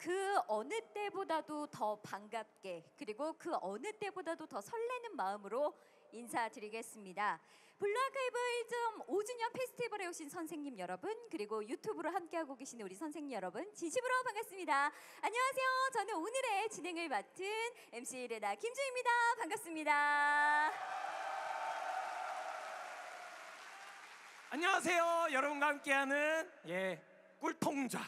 그 어느 때보다도 더 반갑게, 그리고 그 어느 때보다도 더 설레는 마음으로 인사드리겠습니다. 블루아카이브 1.5주년 페스티벌에 오신 선생님 여러분, 그리고 유튜브로 함께하고 계시는 우리 선생님 여러분, 진심으로 반갑습니다. 안녕하세요. 저는 오늘의 진행을 맡은 MC 레나 김주희입니다. 반갑습니다. 안녕하세요. 여러분과 함께하는 꿀통좌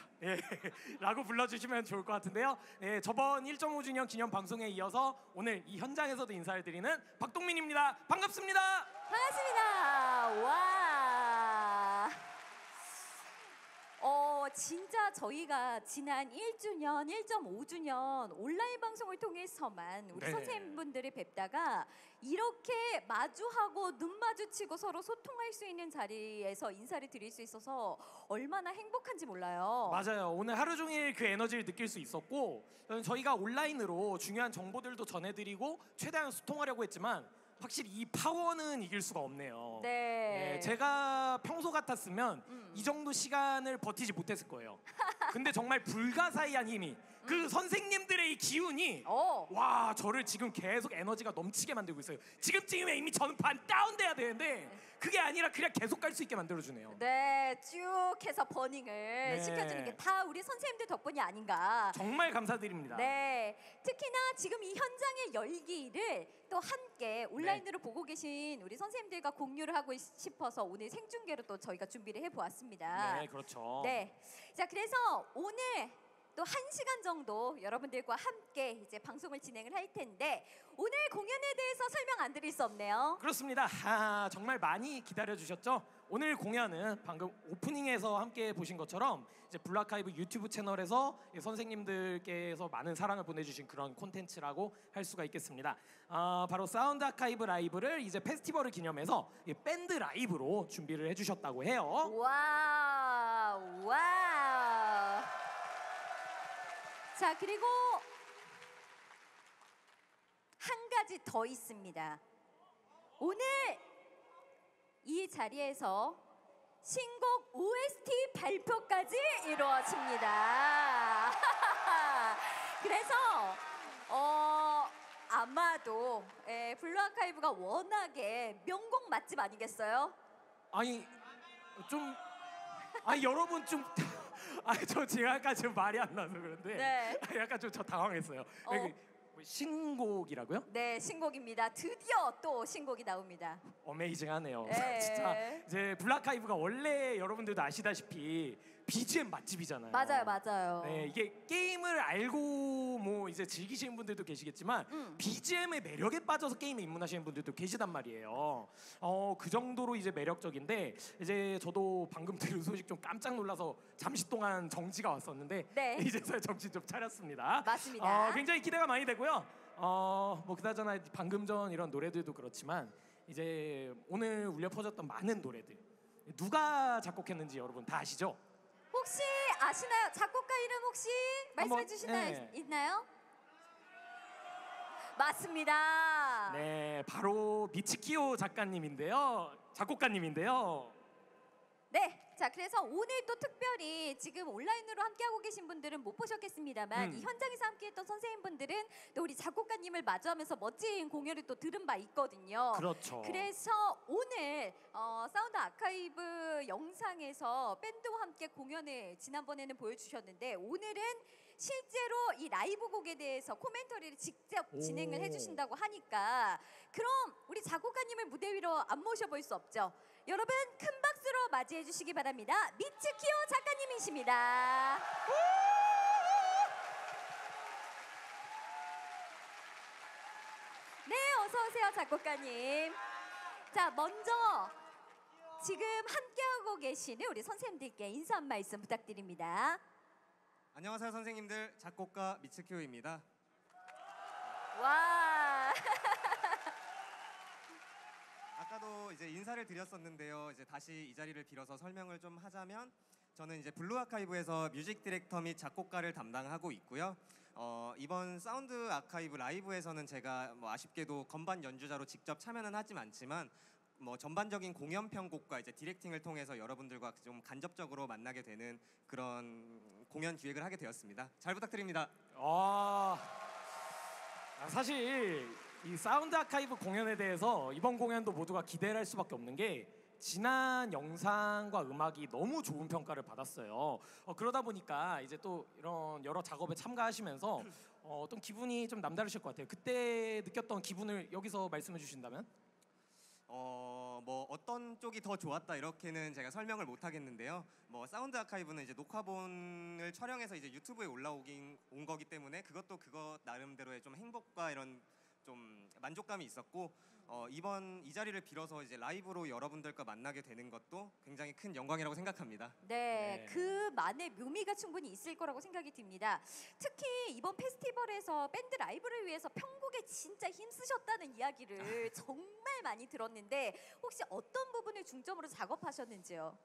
라고 불러주시면 좋을 것 같은데요. 저번 1.5주년 기념 방송에 이어서 오늘 이 현장에서도 인사를 드리는 박동민입니다. 반갑습니다. 반갑습니다. 와. 진짜 저희가 지난 1주년, 1.5주년 온라인 방송을 통해서만 우리 선생님분들을 뵙다가 이렇게 마주하고 눈 마주치고 서로 소통할 수 있는 자리에서 인사를 드릴 수 있어서 얼마나 행복한지 몰라요. 맞아요. 오늘 하루 종일 그 에너지를 느낄 수 있었고, 저희가 온라인으로 중요한 정보들도 전해드리고 최대한 소통하려고 했지만 확실히 이 파워는 이길 수가 없네요. 네. 제가 평소 같았으면 이 정도 시간을 버티지 못했을 거예요. 근데 정말 불가사의한 힘이, 그 선생님들의 이 기운이 와, 저를 지금 계속 에너지가 넘치게 만들고 있어요. 지금쯤이면 이미 저는 반 다운돼야 되는데 그게 아니라 그냥 계속 갈 수 있게 만들어주네요. 네, 쭉 해서 버닝을 시켜주는 게 다 우리 선생님들 덕분이 아닌가. 정말 감사드립니다. 네, 특히나 지금 이 현장의 열기를 또 함께 온라인으로 보고 계신 우리 선생님들과 공유를 하고 싶어서 오늘 생중계로 또 저희가 준비를 해보았습니다. 네, 그렇죠. 네, 자, 그래서 오늘 또 1시간 정도 여러분들과 함께 이제 방송을 진행을 할 텐데, 오늘 공연에 대해서 설명 안 드릴 수 없네요. 그렇습니다. 정말 많이 기다려주셨죠? 오늘 공연은 방금 오프닝에서 함께 보신 것처럼 이제 블루아카이브 유튜브 채널에서 선생님들께서 많은 사랑을 보내주신 그런 콘텐츠라고 할 수가 있겠습니다. 바로 사운드 아카이브 라이브를 이제 페스티벌을 기념해서 밴드 라이브로 준비를 해주셨다고 해요. 와우, 와우. 자, 그리고 한 가지 더 있습니다. 오늘 이 자리에서 신곡 OST 발표까지 이루어집니다. 그래서 아마도 블루아카이브가 워낙에 명곡 맛집 아니겠어요? 아니 여러분 좀 저 제가 약간 지금 말이 안 나서 그런데 네. 약간 좀 저 당황했어요. 신곡이라고요? 네, 신곡입니다. 드디어 또 신곡이 나옵니다. 어메이징하네요. 네. 진짜 이제 블루아카이브가 원래 여러분들도 아시다시피 BGM 맛집이잖아요. 맞아요. 네, 이게 게임을 알고 뭐 이제 즐기시는 분들도 계시겠지만 BGM의 매력에 빠져서 게임에 입문하시는 분들도 계시단 말이에요. 그 정도로 이제 매력적인데 이제 저도 방금 들은 소식 좀 깜짝 놀라서 잠시 동안 정지가 왔었는데 네. 이제서야 정신 좀 차렸습니다. 맞습니다. 굉장히 기대가 많이 되고요. 뭐 그나저나 방금 전 이런 노래들도 그렇지만 이제 오늘 울려 퍼졌던 많은 노래들 누가 작곡했는지 여러분 다 아시죠? 혹시 아시나요? 작곡가 이름 혹시 말씀해 주실 수 네. 있나요? 맞습니다. 네, 바로 미츠키오 작곡가님인데요. 네. 자, 그래서 오늘 또 특별히 지금 온라인으로 함께하고 계신 분들은 못 보셨겠습니다만 이 현장에서 함께했던 선생님분들은 또 우리 작곡가님을 마주하면서 멋진 공연을 또 들은 바 있거든요. 그렇죠. 그래서 오늘 사운드 아카이브 영상에서 밴드와 함께 공연을 지난번에는 보여주셨는데 오늘은 실제로 이 라이브 곡에 대해서 코멘터리를 직접 진행을 해주신다고 하니까 그럼 우리 작곡가님을 무대 위로 안 모셔볼 수 없죠. 여러분 큰 박수로 맞이해 주시기 바랍니다. 미츠키오 작가님이십니다. 네, 어서 오세요 작곡가님. 자, 먼저 지금 함께하고 계시는 우리 선생님들께 인사 한 말씀 부탁드립니다. 안녕하세요 선생님들, 작곡가 미츠키오입니다. 와. 아까도 이제 인사를 드렸었는데요. 이제 다시 이 자리를 빌어서 설명을 좀 하자면 저는 이제 블루아카이브에서 뮤직 디렉터 및 작곡가를 담당하고 있고요. 이번 사운드 아카이브 라이브에서는 제가 뭐 아쉽게도 건반 연주자로 직접 참여는 하지는 않지만 뭐 전반적인 공연 편곡과 이제 디렉팅을 통해서 여러분들과 좀 간접적으로 만나게 되는 그런 공연 기획을 하게 되었습니다. 잘 부탁드립니다. 사실 이 사운드 아카이브 공연에 대해서 이번 공연도 모두가 기대를 할 수밖에 없는 게 지난 영상과 음악이 너무 좋은 평가를 받았어요. 그러다 보니까 이제 또 이런 여러 작업에 참가하시면서 어떤 기분이 좀 남다르실 것 같아요. 그때 느꼈던 기분을 여기서 말씀해 주신다면? 뭐 어떤 쪽이 더 좋았다 이렇게는 제가 설명을 못 하겠는데요. 뭐 사운드 아카이브는 이제 녹화본을 촬영해서 이제 유튜브에 온 거기 때문에 그것도 그거 나름대로의 좀 행복과 이런 좀 만족감이 있었고 이번 이 자리를 빌어서 이제 라이브로 여러분들과 만나게 되는 것도 굉장히 큰 영광이라고 생각합니다. 네, 그만의 묘미가 충분히 있을 거라고 생각이 듭니다. 특히 이번 페스티벌에서 밴드 라이브를 위해서 편곡에 진짜 힘쓰셨다는 이야기를 정말 많이 들었는데 혹시 어떤 부분을 중점으로 작업하셨는지요?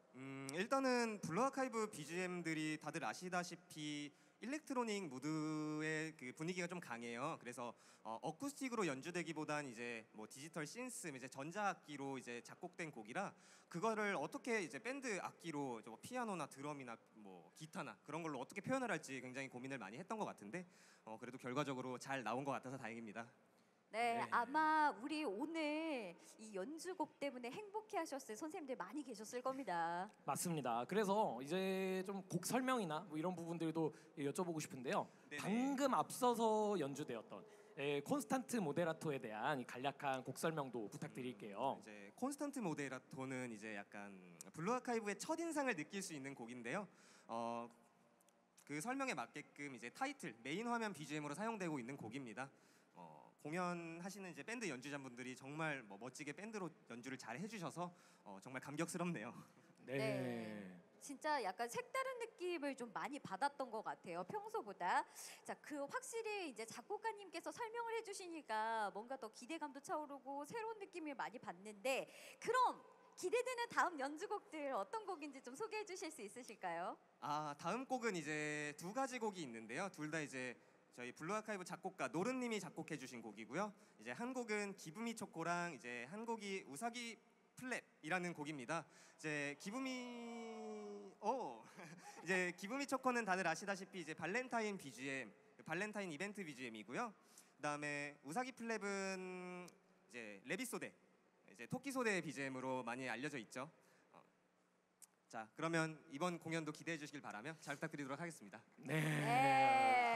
일단은 블루아카이브 BGM들이 다들 아시다시피 일렉트로닉 무드의 그 분위기가 좀 강해요. 그래서 어쿠스틱으로 연주되기보단 이제 뭐 디지털 신스, 이제 전자악기로 이제 작곡된 곡이라 그거를 어떻게 이제 밴드 악기로 뭐 피아노나 드럼이나 뭐 기타나 그런 걸로 어떻게 표현을 할지 굉장히 고민을 많이 했던 것 같은데 그래도 결과적으로 잘 나온 것 같아서 다행입니다. 네, 아마 우리 오늘 이 연주곡 때문에 행복해하셨을 선생님들 많이 계셨을 겁니다. 맞습니다. 그래서 이제 좀 곡 설명이나 뭐 이런 부분들도 여쭤보고 싶은데요. 네네. 방금 앞서서 연주되었던 콘스탄트 모데라토에 대한 간략한 곡 설명도 부탁드릴게요. 이제 콘스탄트 모데라토는 이제 약간 블루아카이브의 첫 인상을 느낄 수 있는 곡인데요. 그 설명에 맞게끔 이제 타이틀 메인 화면 BGM으로 사용되고 있는 곡입니다. 공연하시는 이제 밴드 연주자분들이 정말 뭐 멋지게 밴드로 연주를 잘 해주셔서 정말 감격스럽네요. 네. 진짜 약간 색다른 느낌을 좀 많이 받았던 것 같아요. 평소보다. 자, 그 확실히 이제 작곡가님께서 설명을 해주시니까 뭔가 더 기대감도 차오르고 새로운 느낌을 많이 받는데, 그럼 기대되는 다음 연주곡들 어떤 곡인지 좀 소개해 주실 수 있으실까요? 다음 곡은 이제 두 가지 곡이 있는데요. 둘 다 이제 저희 블루아카이브 작곡가 노른님이 작곡해 주신 곡이고요. 이제 한 곡은 기브미 초코랑 이제 한 곡이 우사기 플랩이라는 곡입니다. 이제 이제 기브미 초코는 다들 아시다시피 이제 발렌타인 BGM, 발렌타인 이벤트 BGM이고요. 그다음에 우사기 플랩은 이제 레비소데, 이제 토끼소대 BGM으로 많이 알려져 있죠. 자, 그러면 이번 공연도 기대해 주시길 바라며 잘 부탁드리도록 하겠습니다. 네.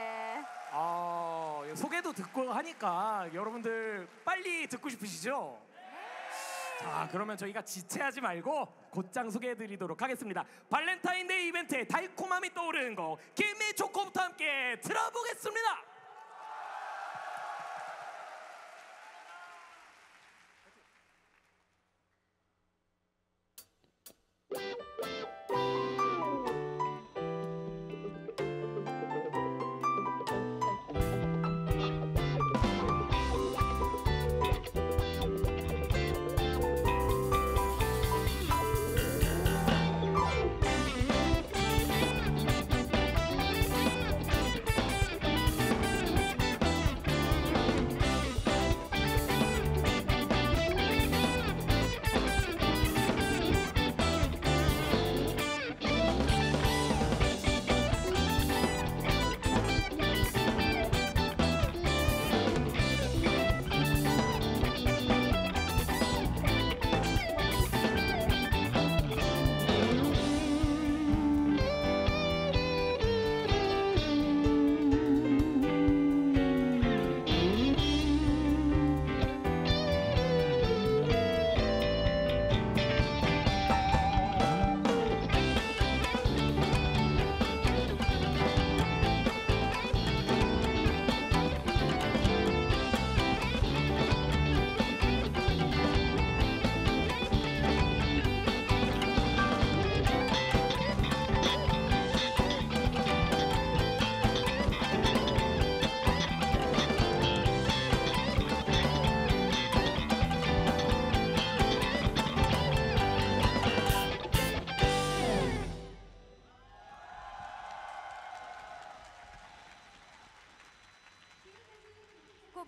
소개도 듣고 하니까 여러분들 빨리 듣고 싶으시죠? 자, 그러면 저희가 지체하지 말고 곧장 소개해드리도록 하겠습니다. 발렌타인데이 이벤트에 달콤함이 떠오르는 곡 김미 초코부터 함께 들어보겠습니다.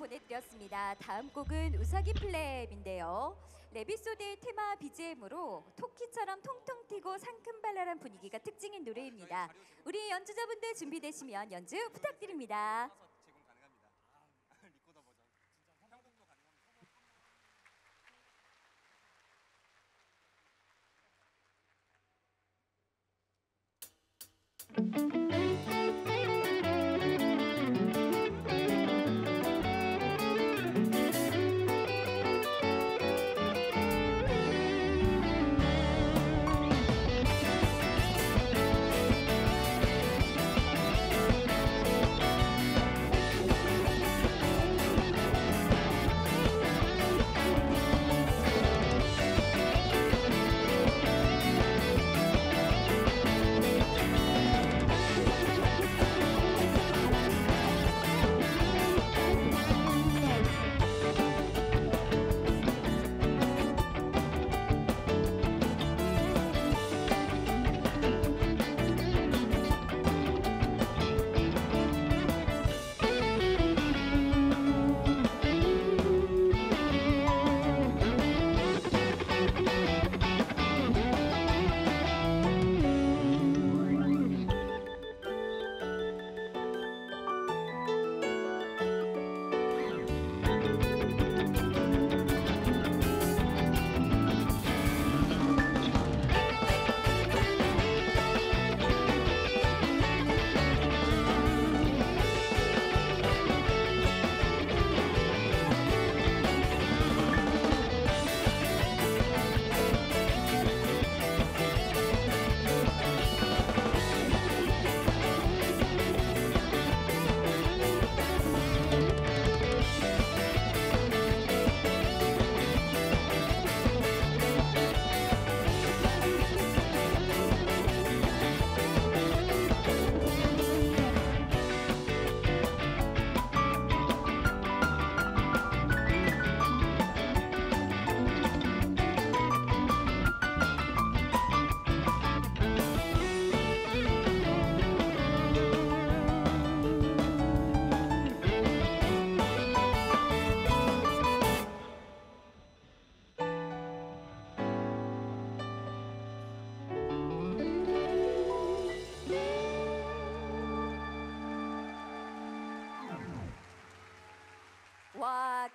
보내드렸습니다. 다음 곡은 우사기 플랩인데요. 레비소드의 테마 BGM으로 토끼처럼 통통 튀고 상큼발랄한 분위기가 특징인 노래입니다. 우리 연주자분들 준비되시면 연주 부탁드립니다. 제공 가능합니다. 리코더 버전. 진짜 편곡도 가능합니다.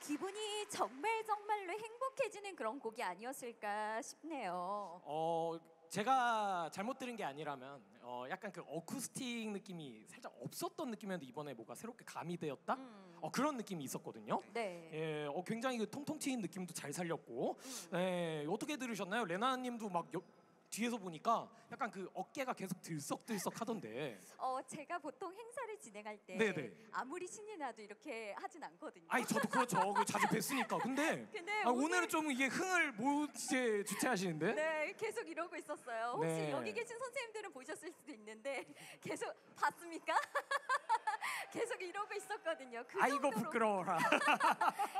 기분이 정말로 행복해지는 그런 곡이 아니었을까 싶네요. 제가 잘못 들은 게 아니라면 약간 그 어쿠스틱 느낌이 살짝 없었던 느낌이었는데 이번에 뭐가 새롭게 가미되었다? 그런 느낌이 있었거든요. 네. 예, 굉장히 그 통통 튀는 느낌도 잘 살렸고, 예, 어떻게 들으셨나요? 레나님도 막 뒤에서 보니까 약간 그 어깨가 계속 들썩들썩 하던데. 제가 보통 행사를 진행할 때 네네. 아무리 신이 나도 이렇게 하진 않거든요. 아니 저도 그렇죠. 그 자주 뵀으니까. 근데 오늘은 좀 이게 흥을 못 이제 주체하시는데. 네, 계속 이러고 있었어요. 혹시 네. 여기 계신 선생님들은 보셨을 수도 있는데 계속 봤습니까? 계속 이러고 있었거든요. 아이고 정도로, 부끄러워라.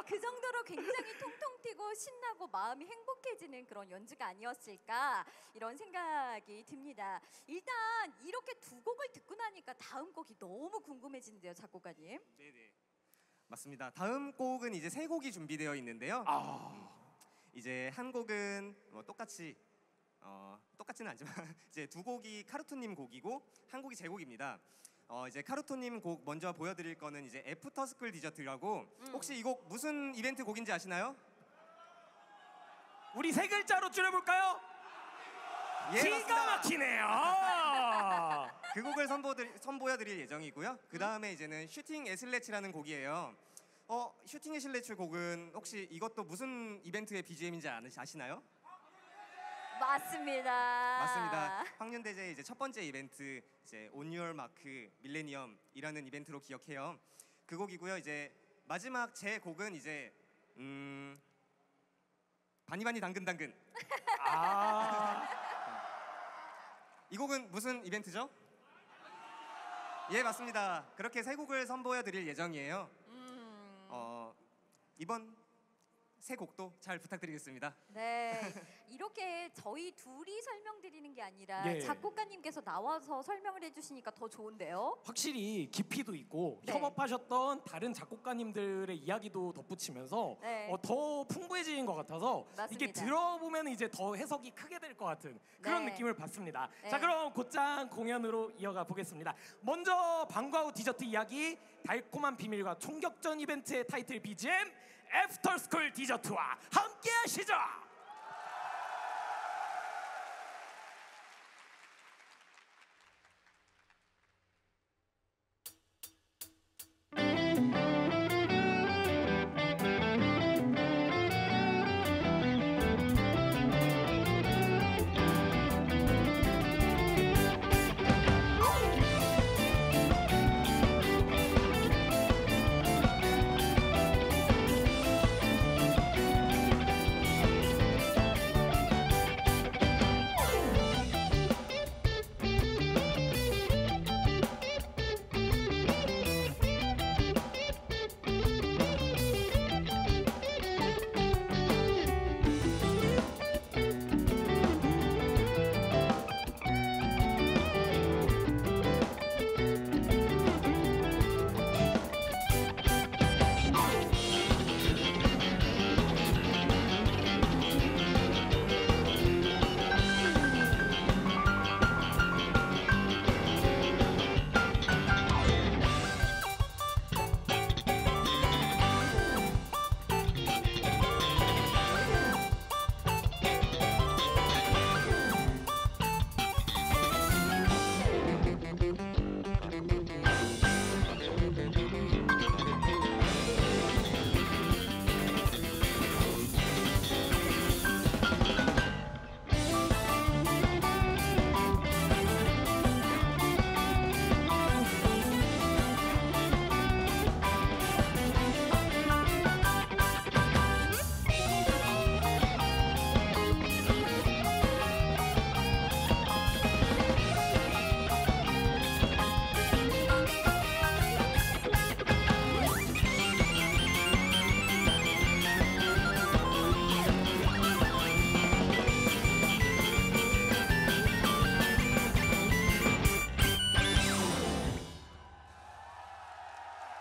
그 정도로 굉장히 통통 튀고 신나고 마음이 행복해지는 그런 연주가 아니었을까 이런 생각이 듭니다. 일단 이렇게 두 곡을 듣고 나니까 다음 곡이 너무 궁금해지는데요, 작곡가님. 네네. 맞습니다. 다음 곡은 이제 세 곡이 준비되어 있는데요. 이제 한 곡은 뭐 똑같지는 않지만 이제 두 곡이 카루토님 곡이고 한 곡이 제 곡입니다. 이제 카루토님 곡 먼저 보여드릴 거는 이제 애프터스쿨 디저트라고 혹시 이 곡 무슨 이벤트 곡인지 아시나요? 우리 세 글자로 줄여볼까요? 예, 기가 맞습니다. 막히네요. 그 곡을 선보여드릴 예정이고요. 그 다음에 이제는 슈팅 애슬래치라는 곡이에요. 슈팅 애슬래치 곡은 혹시 이것도 무슨 이벤트의 BGM인지 아시나요? 맞습니다. 맞습니다. 황윤대제의 이제 첫 번째 이벤트 이제 On Your Mark 밀레니엄이라는 이벤트로 기억해요. 그 곡이고요. 이제 마지막 제 곡은 이제 바니바니 당근당근. 이 곡은 무슨 이벤트죠? 예, 맞습니다. 그렇게 세 곡을 선보여드릴 예정이에요. 이번 세 곡도 잘 부탁드리겠습니다. 네, 이렇게 저희 둘이 설명드리는 게 아니라 예. 작곡가님께서 나와서 설명을 해주시니까 더 좋은데요. 확실히 깊이도 있고 네. 협업하셨던 다른 작곡가님들의 이야기도 덧붙이면서 네. 더 풍부해지는 것 같아서 맞습니다. 이게 들어보면 이제 더 해석이 크게 될 것 같은 그런 네. 느낌을 받습니다. 네. 자, 그럼 곧장 공연으로 이어가 보겠습니다. 먼저 방과 후 디저트 이야기, 달콤한 비밀과 총격전 이벤트의 타이틀 BGM 애프터스쿨 디저트와 함께 하시죠.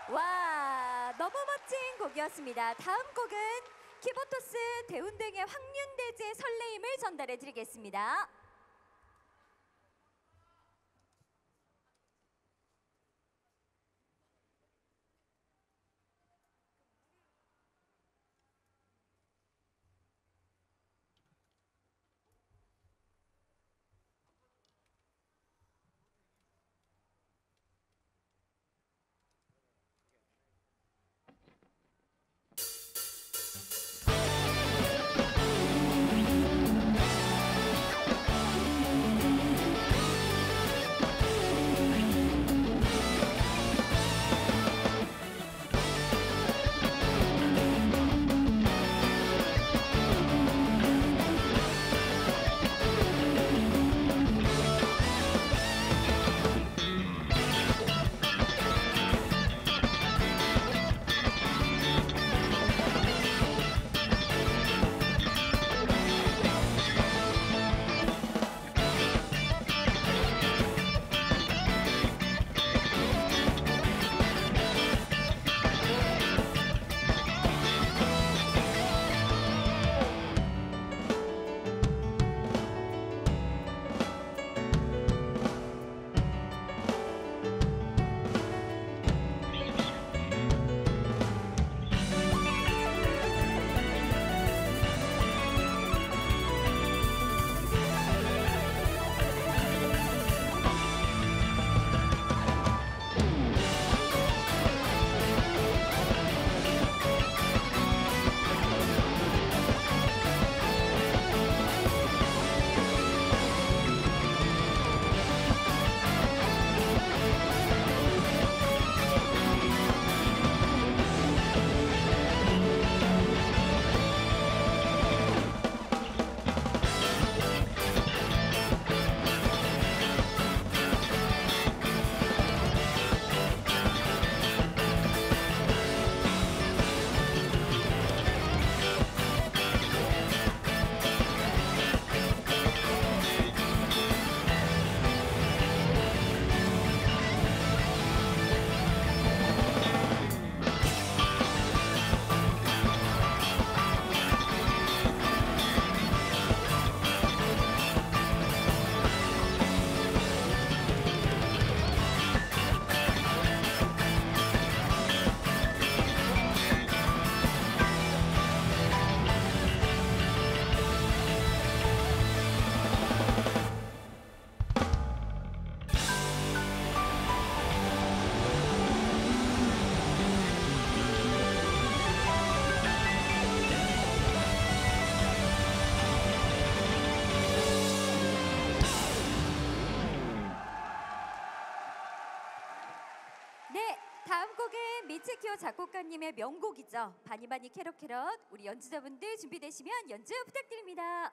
와, 너무 멋진 곡이었습니다. 다음 곡은 키보토스 대운동의 황윤대제의 설레임을 전달해 드리겠습니다. 네, 다음 곡은 미츠키오 작곡가님의 명곡이죠. 바니바니 캐럿캐럿. 우리 연주자분들 준비되시면 연주 부탁드립니다.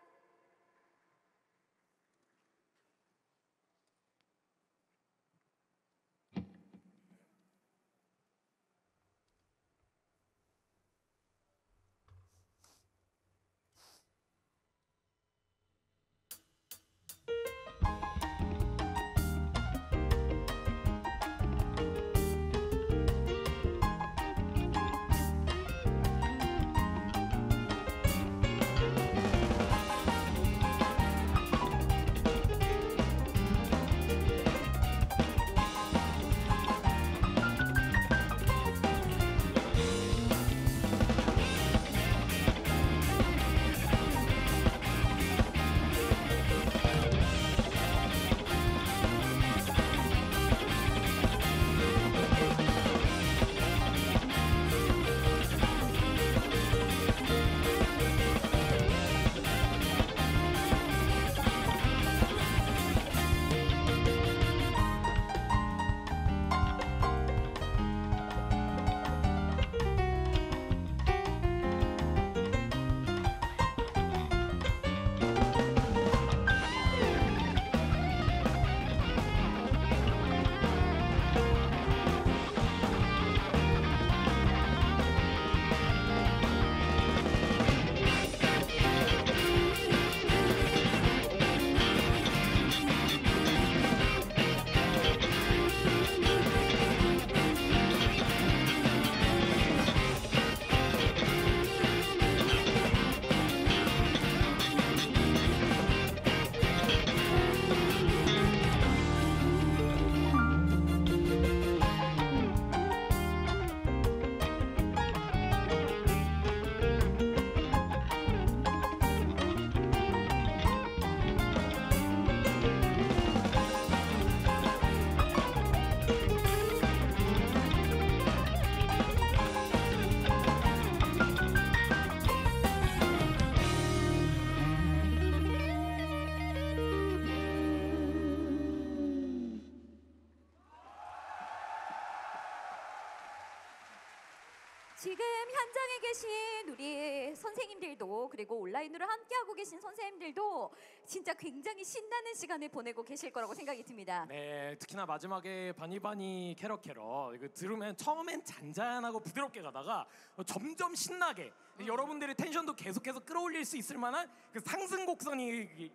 지금 현장에 계신 우리 선생님들도 그리고 온라인으로 함께하고 계신 선생님들도 진짜 굉장히 신나는 시간을 보내고 계실 거라고 생각이 듭니다. 네, 특히나 마지막에 바니바니 캐럿캐럿 이거 들으면 처음엔 잔잔하고 부드럽게 가다가 점점 신나게 여러분들의 텐션도 계속해서 끌어올릴 수 있을 만한 그 상승 곡선이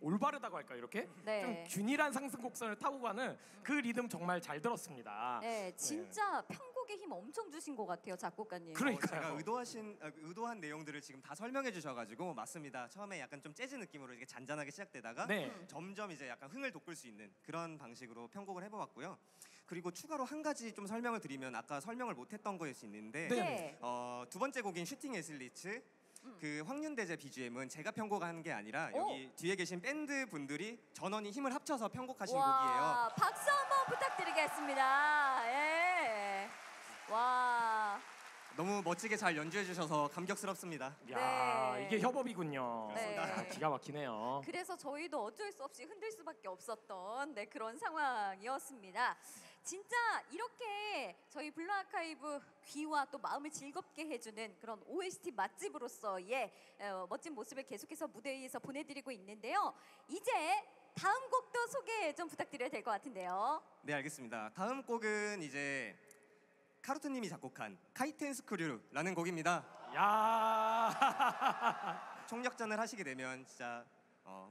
올바르다고 할까 이렇게 네. 좀 균일한 상승 곡선을 타고 가는 그 리듬 정말 잘 들었습니다. 네, 진짜 편곡의 힘 엄청 주신 것 같아요, 작곡가님. 그러니까요. 제가 의도한 내용들을 지금 다 설명해 주셔가지고 맞습니다. 처음에 약간 좀 재즈 느낌으로 이렇게 잔잔하게 시작되다가 네. 점점 이제 약간 흥을 돋굴 수 있는 그런 방식으로 편곡을 해보았고요. 그리고 추가로 한 가지 좀 설명을 드리면 아까 설명을 못했던 거일 수 있는데 네. 두 번째 곡인 슈팅 에슬리츠 그 황윤대제 BGM은 제가 편곡한 게 아니라 여기 뒤에 계신 밴드 분들이 전원이 힘을 합쳐서 편곡하신 곡이에요. 박수 한번 부탁드리겠습니다. 예. 와. 너무 멋지게 잘 연주해 주셔서 감격스럽습니다. 야, 네. 이게 협업이군요. 네. 야, 기가 막히네요. 그래서 저희도 어쩔 수 없이 흔들 수밖에 없었던 그런 상황이었습니다. 진짜 이렇게 저희 블루 아카이브 귀와 또 마음을 즐겁게 해주는 그런 OST 맛집으로서의 멋진 모습을 계속해서 무대 위에서 보내드리고 있는데요. 이제 다음 곡도 소개 좀 부탁드려야 될 것 같은데요. 네, 알겠습니다. 다음 곡은 이제 카루트님이 작곡한 카이텐 스크류라는 곡입니다. 야, 총력전을 하시게 되면 진짜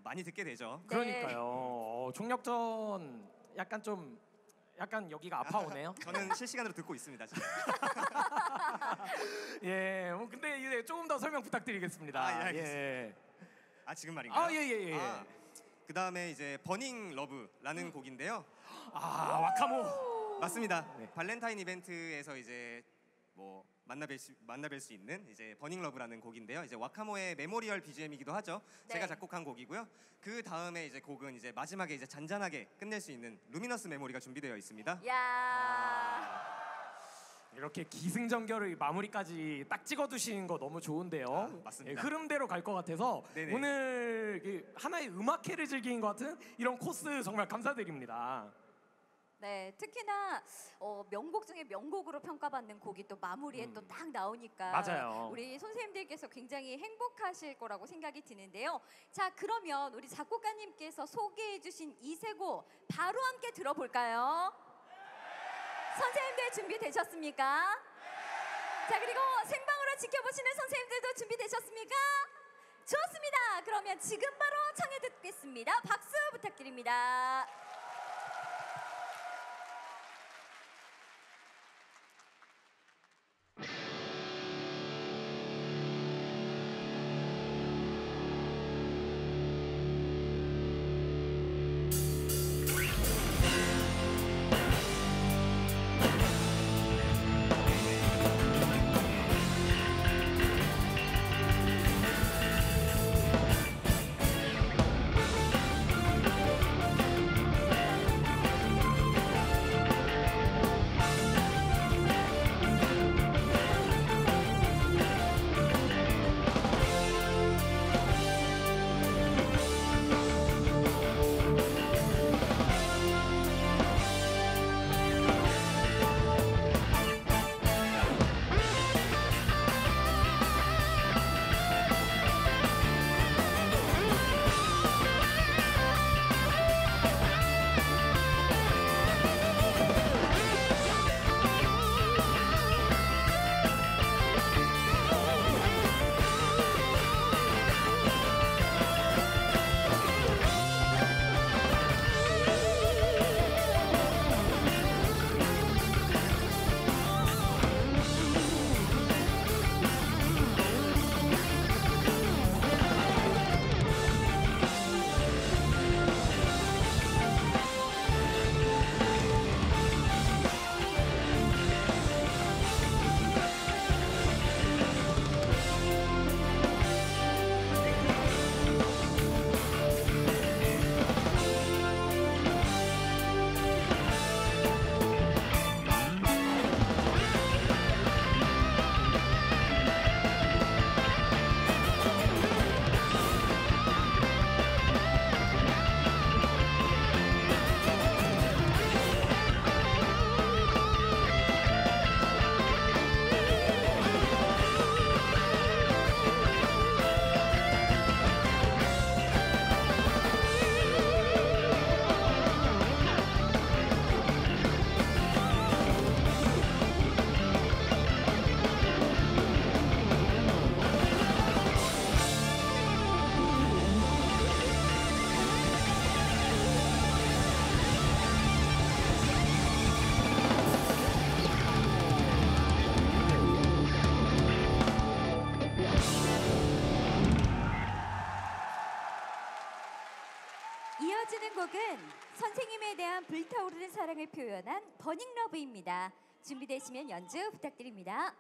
많이 듣게 되죠. 네. 그러니까요. 총력전 약간 여기가 아파오네요. 저는 실시간으로 듣고 있습니다. 지금. 예, 근데 이제 조금 더 설명 부탁드리겠습니다. 예, 알겠습니다. 지금 말인가요? 예. 그 다음에 이제 버닝 러브라는 곡인데요. 와카모. 맞습니다. 네. 발렌타인 이벤트에서 이제 뭐 만나뵐 수 있는 이제 버닝 러브라는 곡인데요. 이제 와카모의 메모리얼 BGM이기도 하죠. 네. 제가 작곡한 곡이고요. 그 다음에 이제 곡은 이제 마지막에 이제 잔잔하게 끝낼 수 있는 루미너스 메모리가 준비되어 있습니다. 이렇게 기승전결의 마무리까지 딱 찍어두신 거 너무 좋은데요. 맞습니다. 예, 흐름대로 갈 것 같아서 네네. 오늘 하나의 음악회를 즐긴 것 같은 이런 코스 정말 감사드립니다. 네, 특히나 명곡 중에 명곡으로 평가받는 곡이 또 마무리에 또 딱 나오니까 맞아요. 우리 선생님들께서 굉장히 행복하실 거라고 생각이 드는데요. 자, 그러면 우리 작곡가님께서 소개해주신 이 세 곡 바로 함께 들어볼까요? 선생님들 준비되셨습니까? 자, 그리고 생방으로 지켜보시는 선생님들도 준비되셨습니까? 좋습니다. 그러면 지금 바로 청해 듣겠습니다. 박수 부탁드립니다. 이어지는 곡은 선생님에 대한 불타오르는 사랑을 표현한 버닝 러브입니다. 준비되시면 연주 부탁드립니다.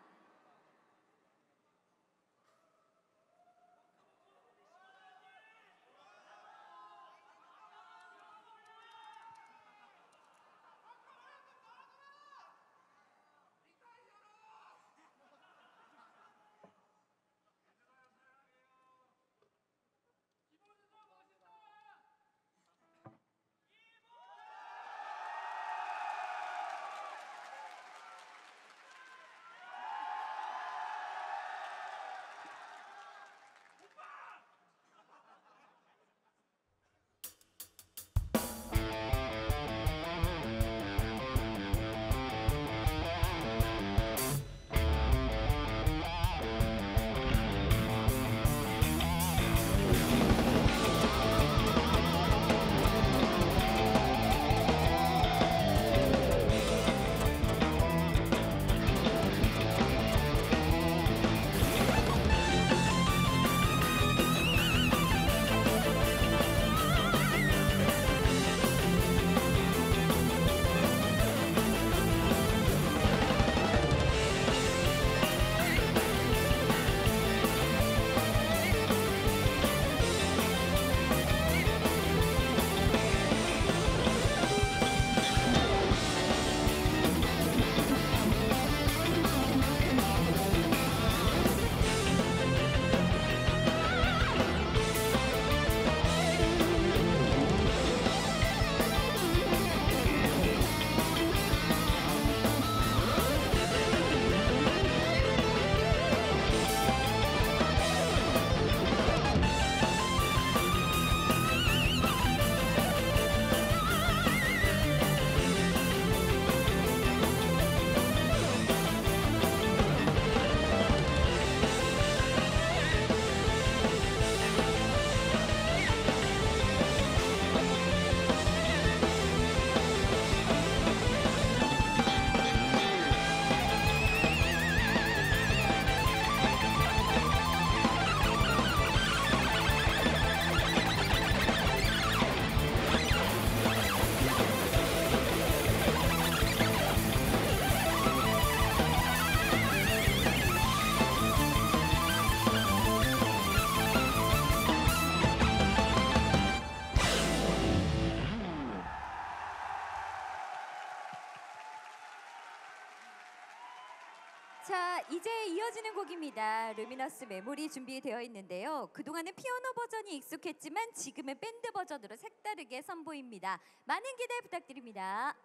자, 이제 이어지는 곡입니다. 루미너스 메모리 준비되어 있는데요. 그동안은 피아노 버전이 익숙했지만 지금은 밴드 버전으로 색다르게 선보입니다. 많은 기대 부탁드립니다.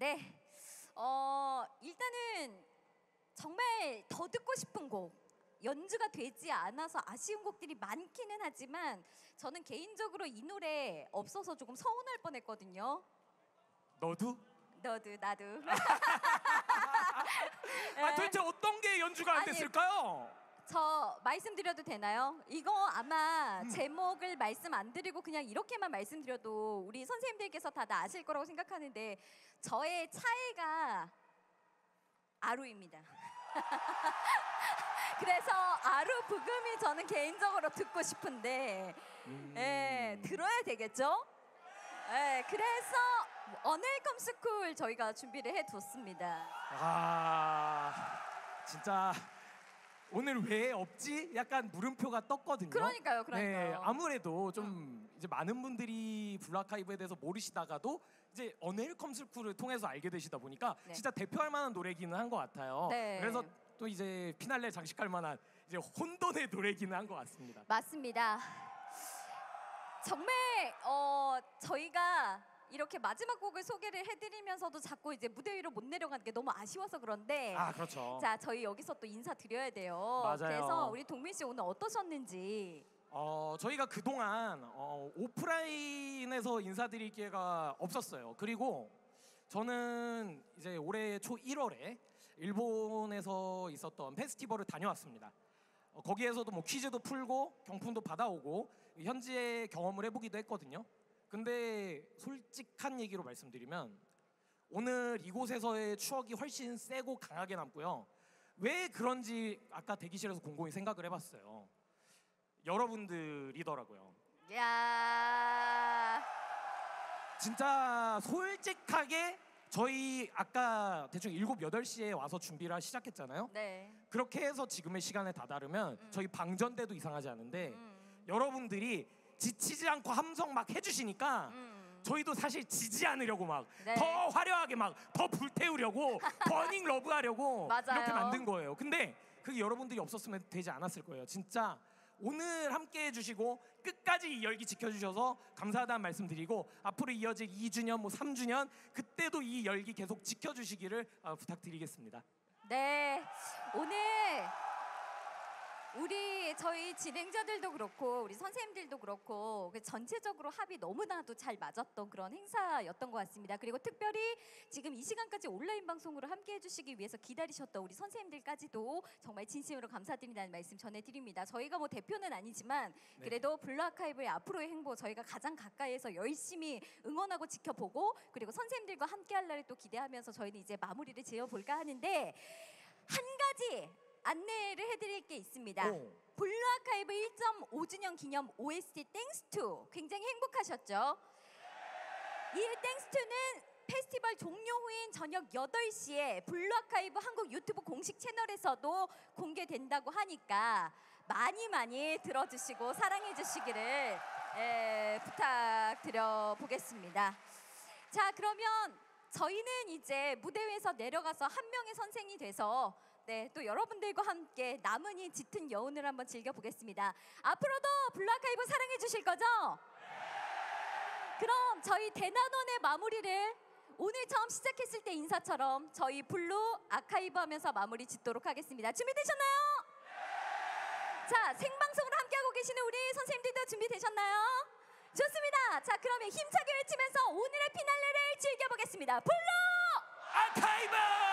네, 일단은 정말 더 듣고 싶은 곡, 연주가 되지 않아서 아쉬운 곡들이 많기는 하지만 저는 개인적으로 이 노래 없어서 조금 서운할 뻔했거든요. 너도? 너도 나도. 도대체 어떤 게 연주가 안 아니, 됐을까요? 저 말씀드려도 되나요? 이거 아마 제목을 말씀 안 드리고 그냥 이렇게만 말씀드려도 우리 선생님들께서 다 아실 거라고 생각하는데 저의 차이가 아루입니다. 그래서 아루 부금이 저는 개인적으로 듣고 싶은데 들어야 되겠죠? 그래서 어넬컴 스쿨 저희가 준비를 해뒀습니다. 진짜 오늘 왜 없지? 약간 물음표가 떴거든요. 그러니까요. 네, 아무래도 좀 이제 많은 분들이 블루아카이브에 대해서 모르시다가도 이제 어넬컴 스쿨을 통해서 알게 되시다 보니까 진짜 대표할 만한 노래기는 한 것 같아요. 그래서 또 이제 피날레 장식할 만한 이제 혼돈의 노래기는 한 것 같습니다. 맞습니다. 정말 저희가 이렇게 마지막 곡을 소개를 해드리면서도 자꾸 이제 무대 위로 못 내려가는 게 너무 아쉬워서 그런데 그렇죠. 자, 저희 여기서 또 인사드려야 돼요. 맞아요. 그래서 우리 동민 씨 오늘 어떠셨는지. 저희가 그동안 오프라인에서 인사드릴 기회가 없었어요. 그리고 저는 이제 올해 초 1월에 일본에서 있었던 페스티벌을 다녀왔습니다. 거기에서도 뭐 퀴즈도 풀고 경품도 받아오고 현지의 경험을 해보기도 했거든요. 근데 솔직한 얘기로 말씀드리면 오늘 이곳에서의 추억이 훨씬 세고 강하게 남고요. 왜 그런지 아까 대기실에서 곰곰이 생각을 해봤어요. 여러분들이더라고요. 야. 진짜 솔직하게 저희 아까 대충 7, 8시에 와서 준비를 시작했잖아요. 네. 그렇게 해서 지금의 시간에 다다르면 저희 방전돼도 이상하지 않은데 여러분들이 지치지 않고 함성 막 해주시니까 저희도 사실 지지 않으려고 막 더 네. 화려하게 막 더 불태우려고 버닝 러브 하려고 맞아요. 이렇게 만든 거예요. 근데 그게 여러분들이 없었으면 되지 않았을 거예요. 진짜 오늘 함께 해주시고 끝까지 이 열기 지켜주셔서 감사하다는 말씀 드리고 앞으로 이어질 2주년, 뭐 3주년 그때도 이 열기 계속 지켜주시기를 부탁드리겠습니다. 네, 오늘 저희 진행자들도 그렇고 우리 선생님들도 그렇고 전체적으로 합이 너무나도 잘 맞았던 그런 행사였던 것 같습니다. 그리고 특별히 지금 이 시간까지 온라인 방송으로 함께 해주시기 위해서 기다리셨던 우리 선생님들까지도 정말 진심으로 감사드린다는 말씀 전해드립니다. 저희가 뭐 대표는 아니지만 그래도 블루아카이브의 앞으로의 행보 저희가 가장 가까이에서 열심히 응원하고 지켜보고 그리고 선생님들과 함께 할 날을 또 기대하면서 저희는 이제 마무리를 지어볼까 하는데 한 가지 안내를 해드릴 게 있습니다. 블루아카이브 1.5주년 기념 OST 땡스2 굉장히 행복하셨죠? 이 땡스2는 페스티벌 종료 후인 저녁 8시에 블루아카이브 한국 유튜브 공식 채널에서도 공개된다고 하니까 많이 들어주시고 사랑해주시기를 부탁드려 보겠습니다. 자, 그러면 저희는 이제 무대 위에서 내려가서 한 명의 선생이 돼서 또 여러분들과 함께 남은이 짙은 여운을 한번 즐겨보겠습니다. 앞으로도 블루아카이브 사랑해 주실 거죠? 그럼 저희 대난원의 마무리를 오늘 처음 시작했을 때 인사처럼 저희 블루아카이브 하면서 마무리 짓도록 하겠습니다. 준비되셨나요? 자, 생방송으로 함께하고 계시는 우리 선생님들도 준비되셨나요? 좋습니다. 자, 그러면 힘차게 외치면서 오늘의 피날레를 즐겨보겠습니다. 블루아카이브!